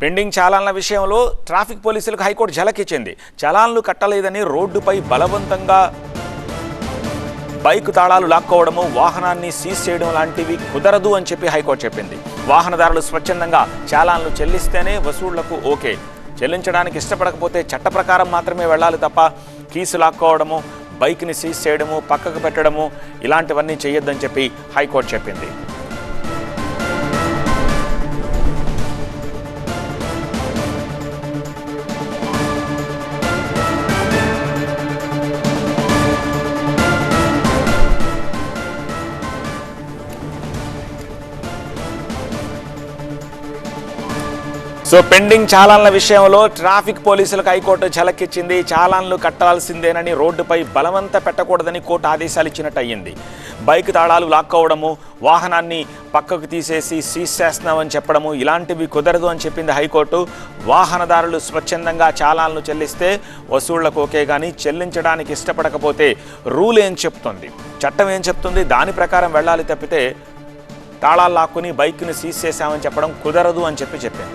Pending చలాన్ల విషయంలో traffic పోలీసులకు high court ఝలకిచ్చింది. చలాన్లు కట్టలేదని రోడ్డుపై బలవంతంగా బైక్ తాళాలు లాక్కోవడము, వాహనాన్ని సీజ్ చేయడం లాంటివి కుదరదు అని చెప్పి హైకోర్టు చెప్పింది. వాహనదారులు స్వచ్ఛందంగా చలాన్లు చెల్లిస్తేనే వసూళ్లకు ఓకే. చెల్లించడానికి ఇష్టపడకపోతే చట్ట ప్రకారం మాత్రమే వెళ్ళాలి తప్ప కీసు లాక్కోవడము, బైక్ని సీజ్ చేయడము, పక్కకు పెట్టడము ఇలాంటివన్నీ చేయొద్దని చెప్పి హైకోర్టు చెప్పింది. సో పెండింగ్ చలాన్ల విషయంలో ట్రాఫిక్ పోలీసులకు హైకోర్టు ఝలకిచ్చింది. చలాన్లు కట్టాల్సిందేనని, రోడ్డుపై బలవంత పెట్టకూడదని కోర్టు ఆదేశాలు ఇచ్చినట్టు అయ్యింది. బైక్ తాళాలు లాక్కోవడము, వాహనాన్ని పక్కకు తీసేసి సీజ్ చేస్తున్నామని చెప్పడము ఇలాంటివి కుదరదు అని చెప్పింది హైకోర్టు. వాహనదారులు స్వచ్ఛందంగా చలాన్లు చెల్లిస్తే వసూళ్లకు ఓకే, కానీ చెల్లించడానికి ఇష్టపడకపోతే రూల్ ఏం చెప్తుంది, చట్టం ఏం చెప్తుంది దాని ప్రకారం వెళ్ళాలి తప్పితే తాళాలు లాక్కుని బైక్ని సీజ్ చేశామని చెప్పడం కుదరదు అని చెప్పింది.